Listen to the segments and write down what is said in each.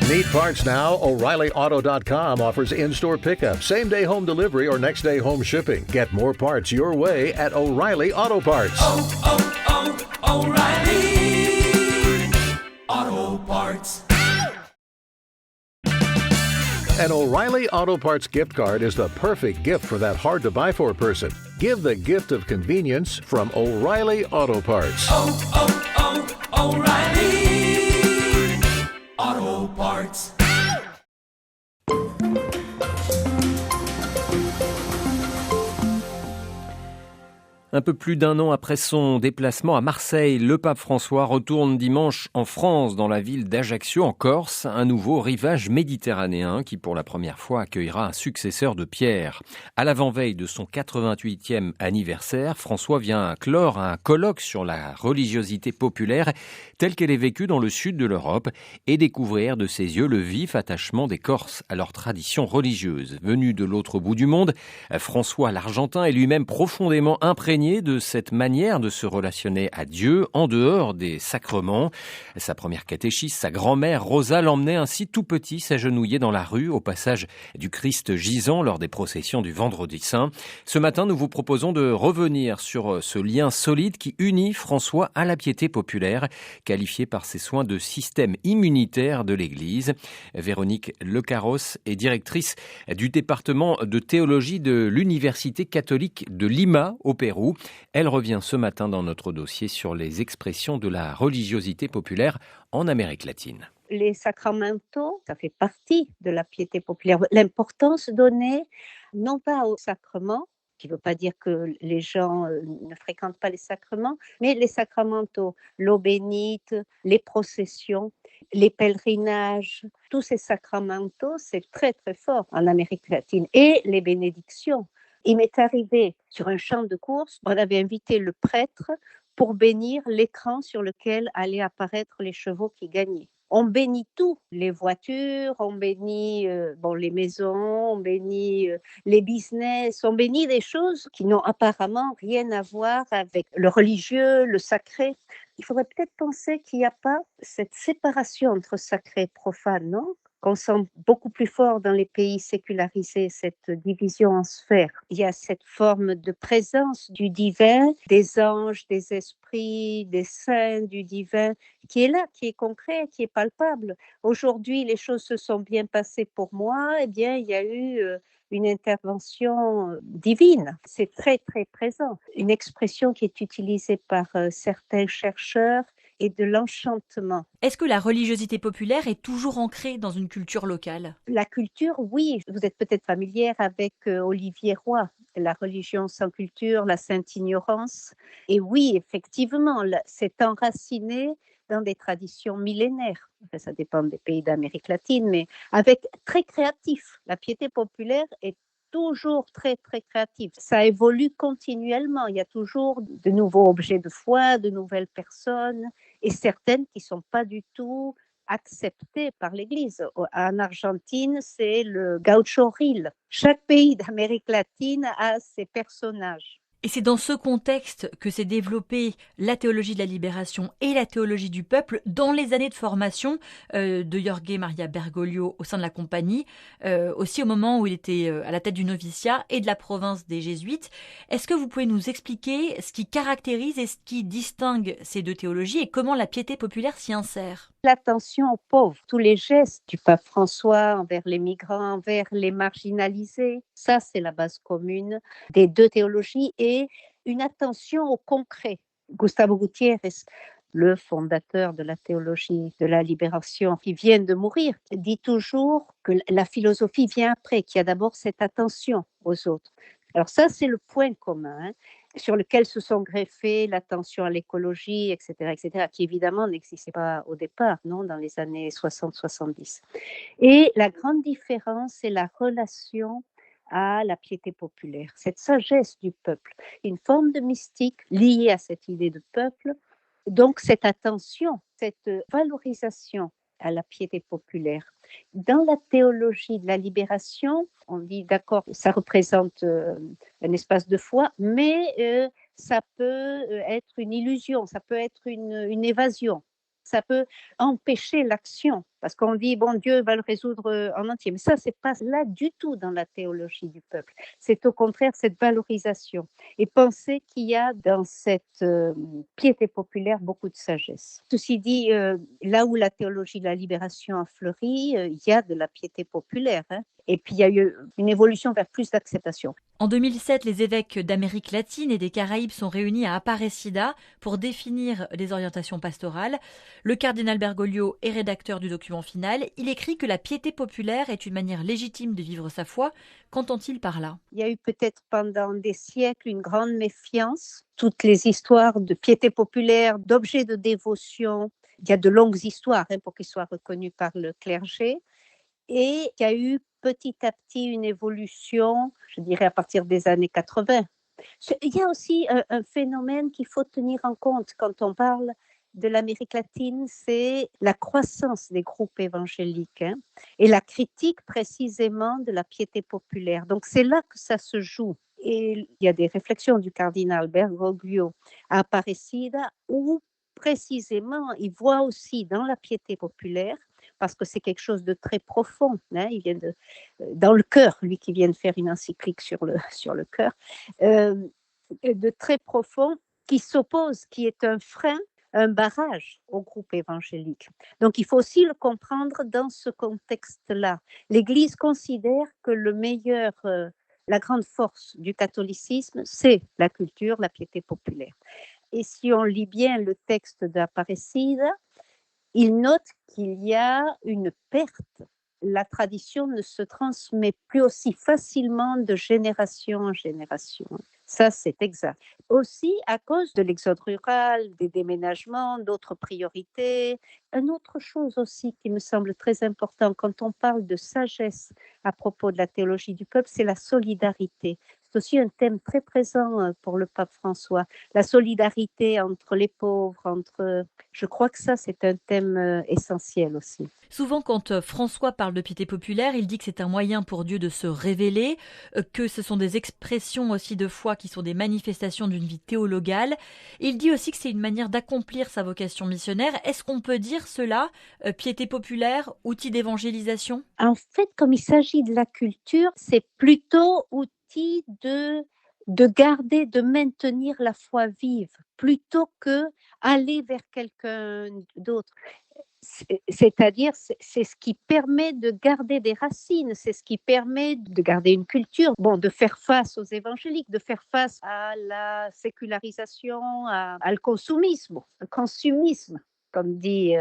Need parts now? O'ReillyAuto.com offers in-store pickup, same-day home delivery, or next-day home shipping. Get more parts your way at O'Reilly Auto Parts. O'Reilly Auto Parts. An O'Reilly Auto Parts gift card is the perfect gift for that hard-to-buy-for person. Give the gift of convenience from O'Reilly Auto Parts. O'Reilly Auto Parts. Un peu plus d'un an après son déplacement à Marseille, le pape François retourne dimanche en France, dans la ville d'Ajaccio, en Corse, un nouveau rivage méditerranéen qui, pour la première fois, accueillera un successeur de Pierre. À l'avant-veille de son 88e anniversaire, François vient clore un colloque sur la religiosité populaire telle qu'elle est vécue dans le sud de l'Europe et découvrir de ses yeux le vif attachement des Corses à leur tradition religieuse. Venu de l'autre bout du monde, François l'Argentin est lui-même profondément imprégné de cette manière de se relationner à Dieu en dehors des sacrements. Sa première catéchiste, sa grand-mère Rosa, l'emmenait ainsi tout petit s'agenouiller dans la rue au passage du Christ gisant lors des processions du Vendredi Saint. Ce matin, nous vous proposons de revenir sur ce lien solide qui unit François à la piété populaire, qualifié par ses soins de système immunitaire de l'Église. Véronique Lecarros est directrice du département de théologie de l'Université catholique de Lima au Pérou. Elle revient ce matin dans notre dossier sur les expressions de la religiosité populaire en Amérique latine. Les sacramentaux, ça fait partie de la piété populaire. L'importance donnée, non pas aux sacrements, qui ne veut pas dire que les gens ne fréquentent pas les sacrements, mais les sacramentaux, l'eau bénite, les processions, les pèlerinages, tous ces sacramentaux, c'est très très fort en Amérique latine. Et les bénédictions. Il m'est arrivé sur un champ de course, on avait invité le prêtre pour bénir l'écran sur lequel allaient apparaître les chevaux qui gagnaient. On bénit tout, les voitures, on bénit les maisons, on bénit les business, on bénit des choses qui n'ont apparemment rien à voir avec le religieux, le sacré. Il faudrait peut-être penser qu'il n'y a pas cette séparation entre sacré et profane, non ? Qu'on sent beaucoup plus fort dans les pays sécularisés, cette division en sphères. Il y a cette forme de présence du divin, des anges, des esprits, des saints, du divin, qui est là, qui est concret, qui est palpable. Aujourd'hui, les choses se sont bien passées pour moi, eh bien, il y a eu une intervention divine. C'est très, très présent. Une expression qui est utilisée par certains chercheurs et de l'enchantement. Est-ce que la religiosité populaire est toujours ancrée dans une culture locale ? La culture, oui. Vous êtes peut-être familière avec Olivier Roy, La religion sans culture, la sainte ignorance. Et oui, effectivement, c'est enraciné dans des traditions millénaires. Enfin, ça dépend des pays d'Amérique latine, mais avec très créatif. La piété populaire est toujours très, très créative. Ça évolue continuellement. Il y a toujours de nouveaux objets de foi, de nouvelles personnes, et certaines qui ne sont pas du tout acceptées par l'Église. En Argentine, c'est le gaucho ril. Chaque pays d'Amérique latine a ses personnages. Et c'est dans ce contexte que s'est développée la théologie de la libération et la théologie du peuple dans les années de formation de Jorge Maria Bergoglio au sein de la compagnie, aussi au moment où il était à la tête du noviciat et de la province des Jésuites. Est-ce que vous pouvez nous expliquer ce qui caractérise et ce qui distingue ces deux théologies et comment la piété populaire s'y insère ? L'attention aux pauvres, tous les gestes du pape François envers les migrants, envers les marginalisés, ça c'est la base commune des deux théologies et une attention au concret. Gustavo Gutiérrez, le fondateur de la théologie de la libération qui vient de mourir, dit toujours que la philosophie vient après, qu'il y a d'abord cette attention aux autres. Alors ça c'est le point commun, sur lequel se sont greffées l'attention à l'écologie, etc., qui évidemment n'existait pas au départ, non, dans les années 60-70. Et la grande différence, c'est la relation à la piété populaire, cette sagesse du peuple, une forme de mystique liée à cette idée de peuple, donc cette attention, cette valorisation à la piété populaire. Dans la théologie de la libération, on dit d'accord, ça représente un espace de foi, mais ça peut être une illusion, ça peut être une évasion, ça peut empêcher l'action. Parce qu'on dit, bon, Dieu va le résoudre en entier. Mais ça, c'est pas là du tout dans la théologie du peuple. C'est au contraire cette valorisation. Et penser qu'il y a dans cette piété populaire beaucoup de sagesse. Ceci dit, là où la théologie de la libération a fleuri, il y a de la piété populaire. Hein. Et puis, il y a eu une évolution vers plus d'acceptation. En 2007, les évêques d'Amérique latine et des Caraïbes sont réunis à Aparecida pour définir les orientations pastorales. Le cardinal Bergoglio est rédacteur du document final. Il écrit que la piété populaire est une manière légitime de vivre sa foi. Qu'entend-il par là ? Il y a eu peut-être pendant des siècles une grande méfiance. Toutes les histoires de piété populaire, d'objets de dévotion, il y a de longues histoires pour qu'ils soient reconnus par le clergé. Et il y a eu petit à petit une évolution, je dirais à partir des années 80. Il y a aussi un phénomène qu'il faut tenir en compte quand on parle de l'Amérique latine, c'est la croissance des groupes évangéliques et la critique précisément de la piété populaire. Donc c'est là que ça se joue. Et il y a des réflexions du cardinal Bergoglio à Aparecida où précisément il voit aussi dans la piété populaire, parce que c'est quelque chose de très profond, il vient dans le cœur, lui qui vient de faire une encyclique sur le cœur, de très profond, qui s'oppose, qui est un frein, un barrage au groupe évangélique. Donc il faut aussi le comprendre dans ce contexte-là. L'Église considère que la grande force du catholicisme, c'est la culture, la piété populaire. Et si on lit bien le texte d'Aparecida, il note qu'il y a une perte. La tradition ne se transmet plus aussi facilement de génération en génération. Ça, c'est exact. Aussi à cause de l'exode rural, des déménagements, d'autres priorités. Une autre chose aussi qui me semble très important quand on parle de sagesse à propos de la théologie du peuple, c'est la solidarité. C'est aussi un thème très présent pour le pape François. La solidarité entre les pauvres, je crois que ça, c'est un thème essentiel aussi. Souvent, quand François parle de piété populaire, il dit que c'est un moyen pour Dieu de se révéler, que ce sont des expressions aussi de foi qui sont des manifestations d'une vie théologale. Il dit aussi que c'est une manière d'accomplir sa vocation missionnaire. Est-ce qu'on peut dire cela, piété populaire, outil d'évangélisation ? En fait, comme il s'agit de la culture, c'est plutôt outil de garder, de maintenir la foi vive, plutôt que aller vers quelqu'un d'autre. C'est-à-dire, c'est ce qui permet de garder des racines, c'est ce qui permet de garder une culture, de faire face aux évangéliques, de faire face à la sécularisation, à le consumisme, comme dit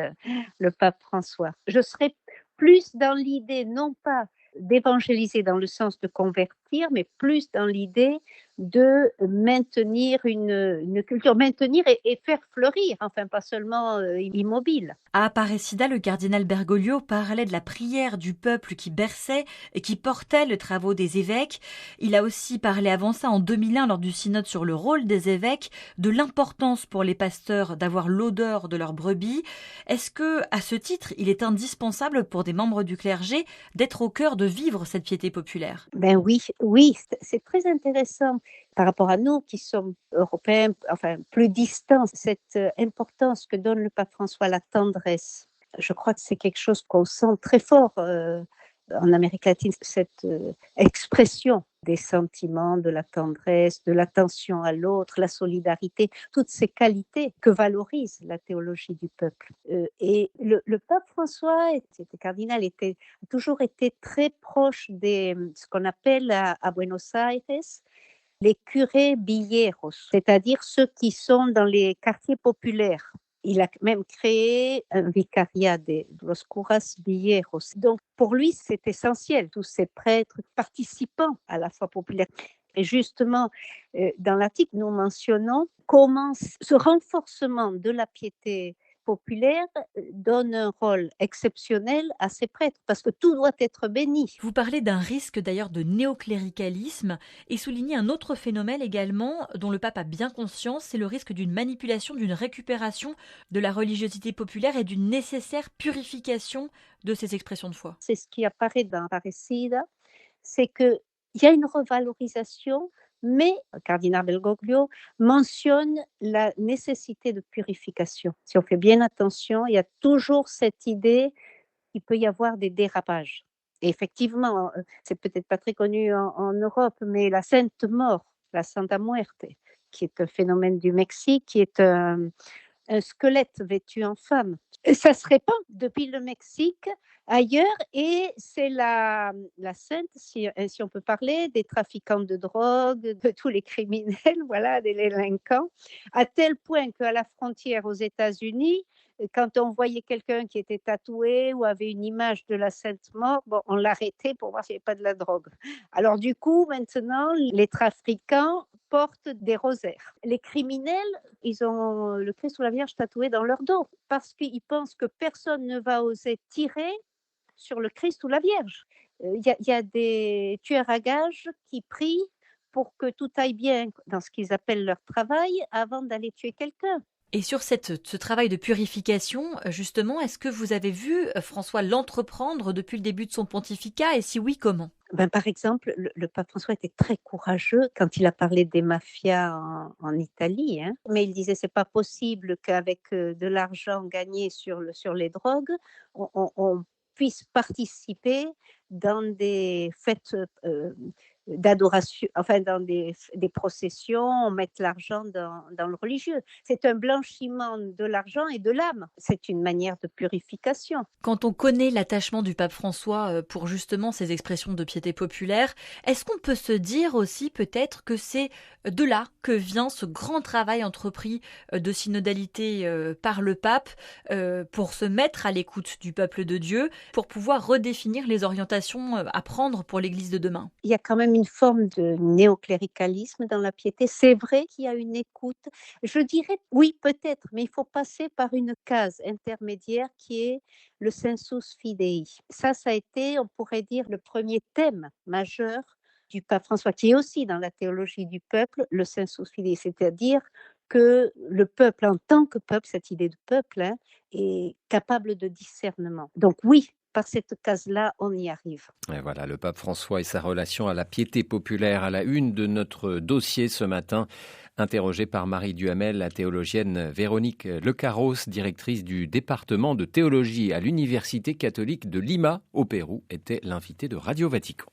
le pape François. Je serais plus dans l'idée, non pas d'évangéliser dans le sens de convertir, mais plus dans l'idée de maintenir une culture, maintenir et faire fleurir, enfin pas seulement immobile. À Aparecida, le cardinal Bergoglio parlait de la prière du peuple qui berçait et qui portait les travaux des évêques. Il a aussi parlé avant ça, en 2001, lors du synode sur le rôle des évêques, de l'importance pour les pasteurs d'avoir l'odeur de leurs brebis. Est-ce que, à ce titre, il est indispensable pour des membres du clergé d'être au cœur de vivre cette piété populaire ? Ben oui, c'est très intéressant par rapport à nous qui sommes européens, enfin plus distants, cette importance que donne le pape François à la tendresse. Je crois que c'est quelque chose qu'on sent très fort en Amérique latine, cette expression des sentiments, de la tendresse, de l'attention à l'autre, la solidarité, toutes ces qualités que valorise la théologie du peuple. Et le pape François, le cardinal, a toujours été très proche de ce qu'on appelle à Buenos Aires les curés villeros, c'est-à-dire ceux qui sont dans les quartiers populaires. Il a même créé un vicariat de los curas villeros. Donc, pour lui, c'est essentiel, tous ces prêtres participant à la foi populaire. Et justement, dans l'article, nous mentionnons comment ce renforcement de la piété populaire donne un rôle exceptionnel à ces prêtres, parce que tout doit être béni. Vous parlez d'un risque d'ailleurs de néocléricalisme et soulignez un autre phénomène également dont le pape a bien conscience, c'est le risque d'une manipulation, d'une récupération de la religiosité populaire et d'une nécessaire purification de ces expressions de foi. C'est ce qui apparaît dans Aparecida, c'est qu'il y a une revalorisation, mais le cardinal Bergoglio mentionne la nécessité de purification. Si on fait bien attention, il y a toujours cette idée il peut y avoir des dérapages. Et effectivement, c'est peut-être pas très connu en Europe, mais la Sainte Mort, la Santa Muerte, qui est un phénomène du Mexique, qui est un squelette vêtu en femme. Et ça se répand depuis le Mexique ailleurs et c'est la sainte, si on peut parler, des trafiquants de drogue, de tous les criminels, voilà, des délinquants, à tel point qu'à la frontière aux États-Unis, quand on voyait quelqu'un qui était tatoué ou avait une image de la Sainte Mort, bon, on l'arrêtait pour voir s'il n'y avait pas de la drogue. Alors du coup, maintenant, les trafiquants portent des rosaires. Les criminels, ils ont le Christ ou la Vierge tatoué dans leur dos parce qu'ils pensent que personne ne va oser tirer sur le Christ ou la Vierge. Il y a des tueurs à gages qui prient pour que tout aille bien dans ce qu'ils appellent leur travail avant d'aller tuer quelqu'un. Et sur ce travail de purification, justement, est-ce que vous avez vu François l'entreprendre depuis le début de son pontificat et si oui, comment? Par exemple, le pape François était très courageux quand il a parlé des mafias en Italie, hein. Mais il disait c'est pas possible qu'avec de l'argent gagné sur les drogues, on puisse participer dans des fêtes d'adoration, enfin dans des processions, on met l'argent dans le religieux. C'est un blanchiment de l'argent et de l'âme. C'est une manière de purification. Quand on connaît l'attachement du pape François pour justement ces expressions de piété populaire, est-ce qu'on peut se dire aussi peut-être que c'est de là que vient ce grand travail entrepris de synodalité par le pape pour se mettre à l'écoute du peuple de Dieu, pour pouvoir redéfinir les orientations à prendre pour l'Église de demain? Il y a quand même une forme de néocléricalisme dans la piété. C'est vrai qu'il y a une écoute. Je dirais oui, peut-être, mais il faut passer par une case intermédiaire qui est le sensus fidei. Ça a été, on pourrait dire, le premier thème majeur du pape François, qui est aussi dans la théologie du peuple, le sensus fidei, c'est-à-dire que le peuple, en tant que peuple, cette idée de peuple, hein, est capable de discernement. Donc oui, par cette case-là, on y arrive. Et voilà, le pape François et sa relation à la piété populaire à la une de notre dossier ce matin. Interrogée par Marie Duhamel, la théologienne Véronique Lecarros, directrice du département de théologie à l'Université catholique de Lima, au Pérou, était l'invitée de Radio Vatican.